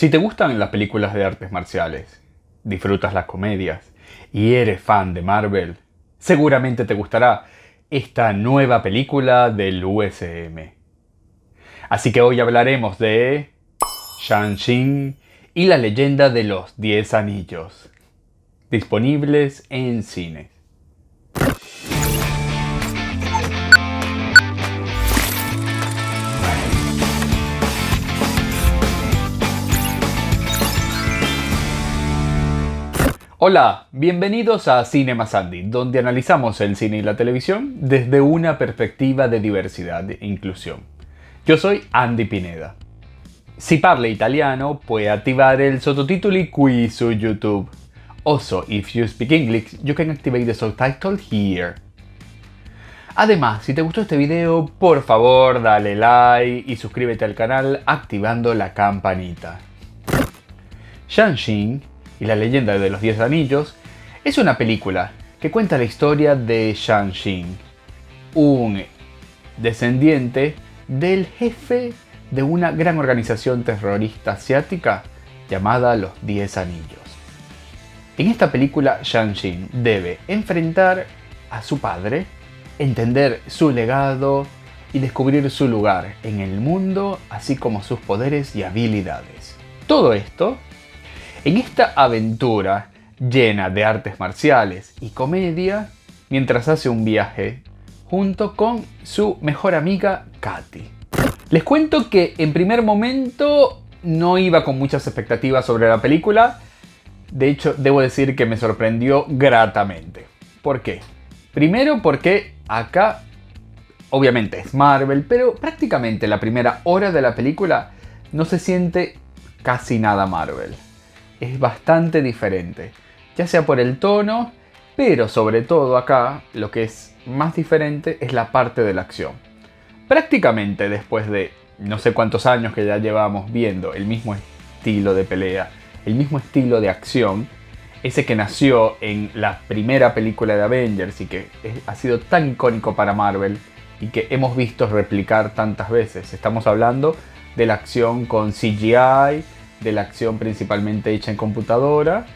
Si te gustan las películas de artes marciales, disfrutas las comedias y eres fan de Marvel, seguramente te gustará esta nueva película del USM. Así que hoy hablaremos de Shang-Chi y la leyenda de los 10 anillos, disponibles en cines. Hola, bienvenidos a Cinema Sandy, donde analizamos el cine y la televisión desde una perspectiva de diversidad e inclusión. Yo soy Andy Pineda. Si parla italiano, puoi attivare il sottotitoli qui su YouTube. Also, if you speak English, you can activate the subtitle here. Además, si te gustó este video, por favor dale like y suscríbete al canal activando la campanita. Shang-Chi y la leyenda de los 10 anillos es una película que cuenta la historia de Shang-Chi, un descendiente del jefe de una gran organización terrorista asiática llamada los 10 anillos. En esta película, Shang-Chi debe enfrentar a su padre, entender su legado y descubrir su lugar en el mundo, así como sus poderes y habilidades. Todo esto en esta aventura llena de artes marciales y comedia, mientras hace un viaje junto con su mejor amiga Katy. Les cuento que en primer momento no iba con muchas expectativas sobre la película. De hecho, debo decir que me sorprendió gratamente. ¿Por qué? Primero porque acá, obviamente es Marvel, pero prácticamente la primera hora de la película no se siente casi nada Marvel. Es bastante diferente, ya sea por el tono, pero sobre todo acá lo que es más diferente es la parte de la acción. Prácticamente después de no sé cuántos años que ya llevamos viendo el mismo estilo de pelea, el mismo estilo de acción, ese que nació en la primera película de Avengers y que ha sido tan icónico para Marvel y que hemos visto replicar tantas veces. Estamos hablando de la acción con CGI, de la acción principalmente hecha en computadora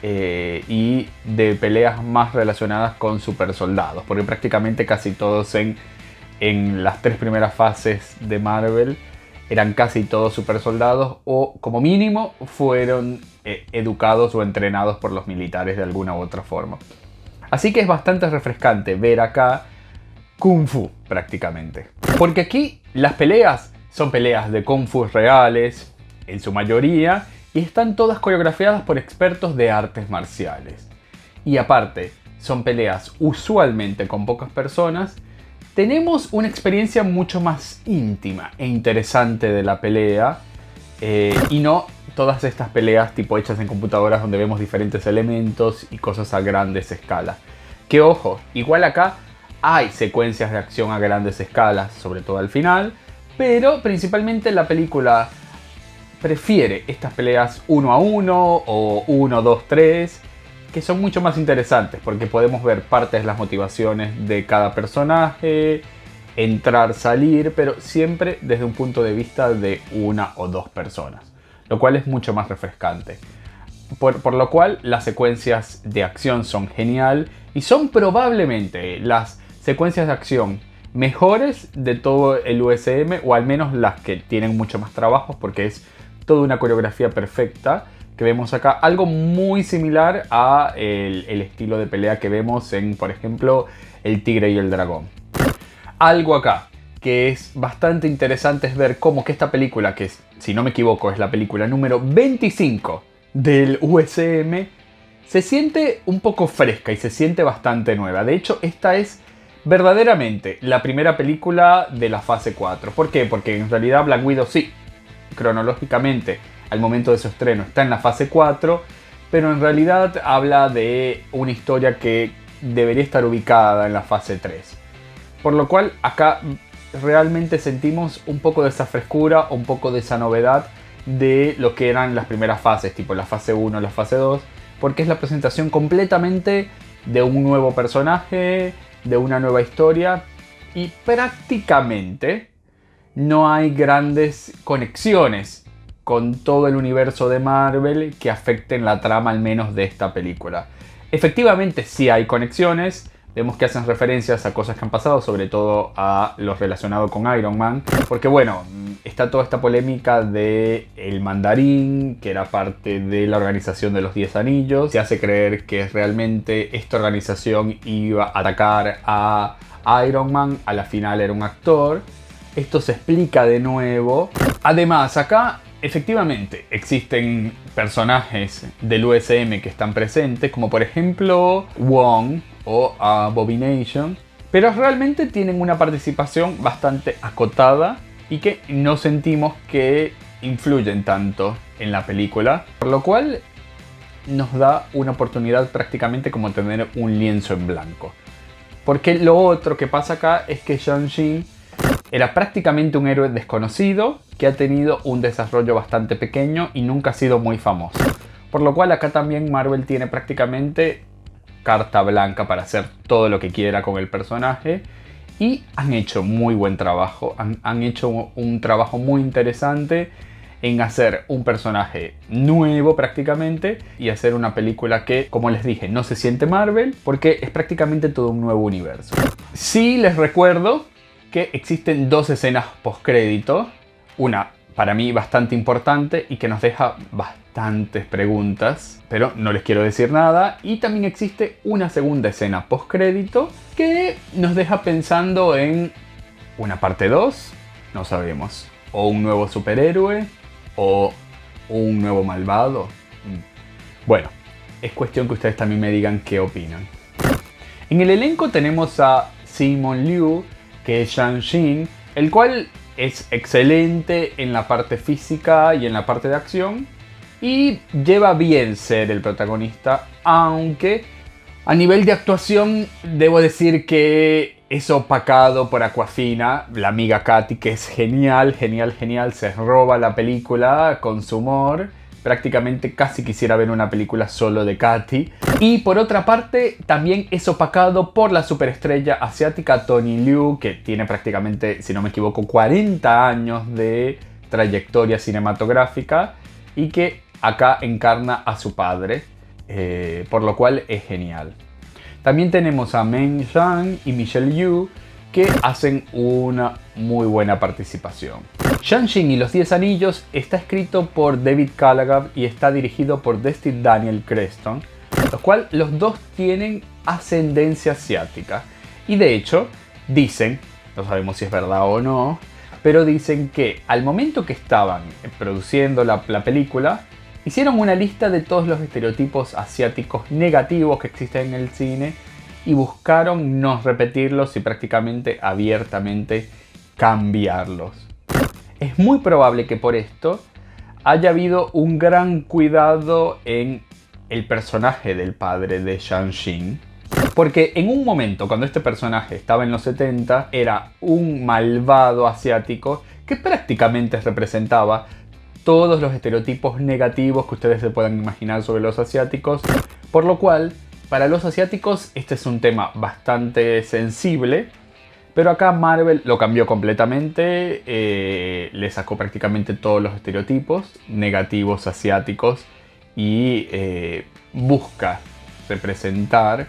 y de peleas más relacionadas con super soldados, porque prácticamente casi todos en las 3 primeras fases de Marvel eran casi todos super soldados o como mínimo fueron educados o entrenados por los militares de alguna u otra forma. Así que es bastante refrescante ver acá Kung Fu prácticamente, porque aquí las peleas son peleas de Kung Fu reales en su mayoría, y están todas coreografiadas por expertos de artes marciales. Y aparte, son peleas usualmente con pocas personas. Tenemos una experiencia mucho más íntima e interesante de la pelea, y no todas estas peleas tipo hechas en computadoras donde vemos diferentes elementos y cosas a grandes escalas. Que ojo, igual acá hay secuencias de acción a grandes escalas, sobre todo al final, pero principalmente la película prefiere estas peleas 1 a 1 o 1, 2, 3, que son mucho más interesantes porque podemos ver partes de las motivaciones de cada personaje, entrar, salir, pero siempre desde un punto de vista de 1 o 2 personas, lo cual es mucho más refrescante. Por lo cual las secuencias de acción son genial y son probablemente las secuencias de acción mejores de todo el USM, o al menos las que tienen mucho más trabajo, porque es toda una coreografía perfecta que vemos acá, algo muy similar a el estilo de pelea que vemos en, por ejemplo, El Tigre y el Dragón. Algo acá que es bastante interesante es ver cómo que esta película, que si no me equivoco es la película número 25 del USM, se siente un poco fresca y se siente bastante nueva. De hecho, esta es verdaderamente la primera película de la fase 4. ¿Por qué? Porque en realidad Black Widow sí, cronológicamente al momento de su estreno está en la fase 4, pero en realidad habla de una historia que debería estar ubicada en la fase 3. Por lo cual acá realmente sentimos un poco de esa frescura, un poco de esa novedad de lo que eran las primeras fases, tipo la fase 1, la fase 2, porque es la presentación completamente de un nuevo personaje, de una nueva historia, y prácticamente no hay grandes conexiones con todo el universo de Marvel que afecten la trama al menos de esta película. Efectivamente sí hay conexiones, vemos que hacen referencias a cosas que han pasado, sobre todo a lo relacionado con Iron Man, porque bueno, está toda esta polémica de el Mandarín, que era parte de la organización de los 10 Anillos. Se hace creer que realmente esta organización iba a atacar a Iron Man, a la final era un actor. Esto se explica de nuevo. Además, acá efectivamente existen personajes del USM que están presentes, como por ejemplo Wong o Abomination, pero realmente tienen una participación bastante acotada y que no sentimos que influyen tanto en la película, por lo cual nos da una oportunidad prácticamente como tener un lienzo en blanco. Porque lo otro que pasa acá es que Shang-Chi era prácticamente un héroe desconocido que ha tenido un desarrollo bastante pequeño y nunca ha sido muy famoso. Por lo cual acá también Marvel tiene prácticamente carta blanca para hacer todo lo que quiera con el personaje. Y han hecho muy buen trabajo, han hecho un trabajo muy interesante en hacer un personaje nuevo prácticamente y hacer una película que, como les dije, no se siente Marvel porque es prácticamente todo un nuevo universo. Sí les recuerdo que existen dos escenas postcrédito, una para mí bastante importante y que nos deja bastantes preguntas, pero no les quiero decir nada, y también existe una segunda escena postcrédito que nos deja pensando en una parte 2, no sabemos, o un nuevo superhéroe o un nuevo malvado. Bueno, es cuestión que ustedes también me digan qué opinan. En el elenco tenemos a Simu Liu, que es Shang-Chi, el cual es excelente en la parte física y en la parte de acción y lleva bien ser el protagonista, aunque a nivel de actuación debo decir que es opacado por Awkwafina, la amiga Katy, que es genial, se roba la película con su humor. Prácticamente casi quisiera ver una película solo de Katy. Y por otra parte, también es opacado por la superestrella asiática Tony Liu, que tiene prácticamente, si no me equivoco, 40 años de trayectoria cinematográfica y que acá encarna a su padre, por lo cual es genial. También tenemos a Meng Zhang y Michelle Yeoh, que hacen una muy buena participación. Shang-Chi y los 10 Anillos está escrito por David Callaghan y está dirigido por Destin Daniel Creston, los cuales los dos tienen ascendencia asiática. Y de hecho, dicen, no sabemos si es verdad o no, pero dicen que al momento que estaban produciendo la película, hicieron una lista de todos los estereotipos asiáticos negativos que existen en el cine y buscaron no repetirlos y prácticamente abiertamente cambiarlos. Es muy probable que por esto haya habido un gran cuidado en el personaje del padre de Shang-Chi, porque en un momento cuando este personaje estaba en los 70 era un malvado asiático que prácticamente representaba todos los estereotipos negativos que ustedes se puedan imaginar sobre los asiáticos, por lo cual para los asiáticos este es un tema bastante sensible, pero acá Marvel lo cambió completamente, le sacó prácticamente todos los estereotipos negativos asiáticos y busca representar,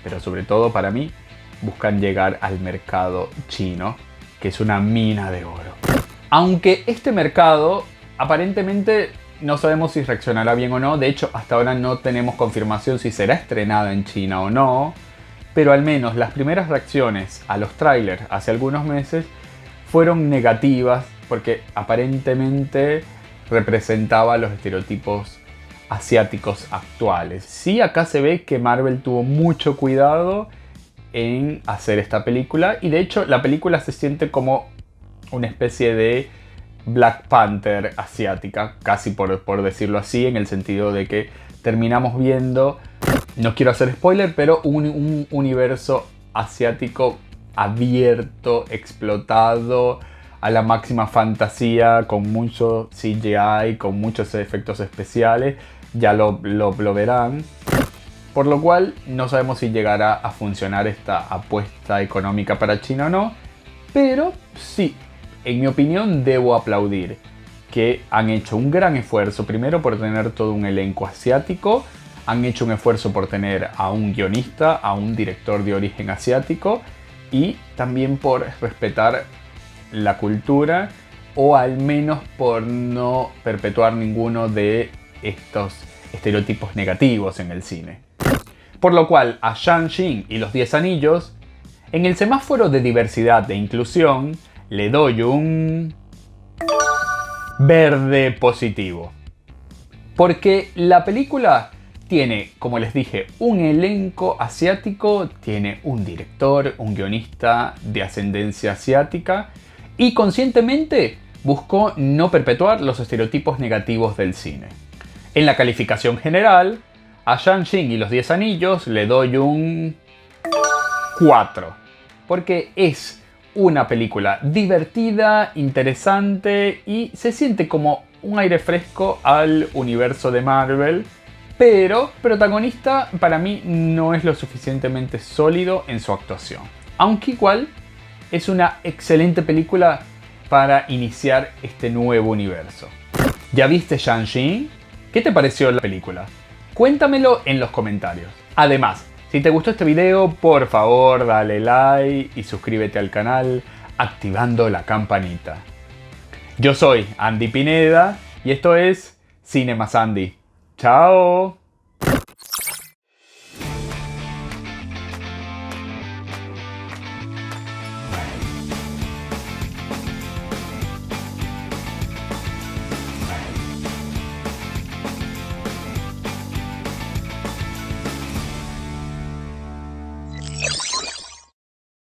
pero sobre todo para mí, buscan llegar al mercado chino, que es una mina de oro. Aunque este mercado aparentemente no sabemos si reaccionará bien o no, de hecho hasta ahora no tenemos confirmación si será estrenada en China o no, pero al menos las primeras reacciones a los trailers hace algunos meses fueron negativas porque aparentemente representaba los estereotipos asiáticos actuales. Sí, acá se ve que Marvel tuvo mucho cuidado en hacer esta película y de hecho la película se siente como una especie de Black Panther asiática, casi por decirlo así, en el sentido de que terminamos viendo, no quiero hacer spoiler, pero un universo asiático abierto, explotado a la máxima fantasía, con mucho CGI, con muchos efectos especiales, ya lo verán. Por lo cual no sabemos si llegará a funcionar esta apuesta económica para China o no, pero sí, en mi opinión debo aplaudir que han hecho un gran esfuerzo, primero por tener todo un elenco asiático, han hecho un esfuerzo por tener a un guionista, a un director de origen asiático y también por respetar la cultura o al menos por no perpetuar ninguno de estos estereotipos negativos en el cine. Por lo cual a Shang-Chi y los 10 anillos, en el semáforo de diversidad e inclusión, le doy un verde positivo. Porque la película tiene, como les dije, un elenco asiático, tiene un director, un guionista de ascendencia asiática y conscientemente buscó no perpetuar los estereotipos negativos del cine. En la calificación general, a Shang-Chi y los 10 anillos le doy un 4. Porque es una película divertida, interesante y se siente como un aire fresco al universo de Marvel. Pero protagonista para mí no es lo suficientemente sólido en su actuación. Aunque igual es una excelente película para iniciar este nuevo universo. ¿Ya viste Shang-Chi? ¿Qué te pareció la película? Cuéntamelo en los comentarios. Además, si te gustó este video, por favor dale like y suscríbete al canal activando la campanita. Yo soy Andy Pineda y esto es Cine más Andy. ¡Chao!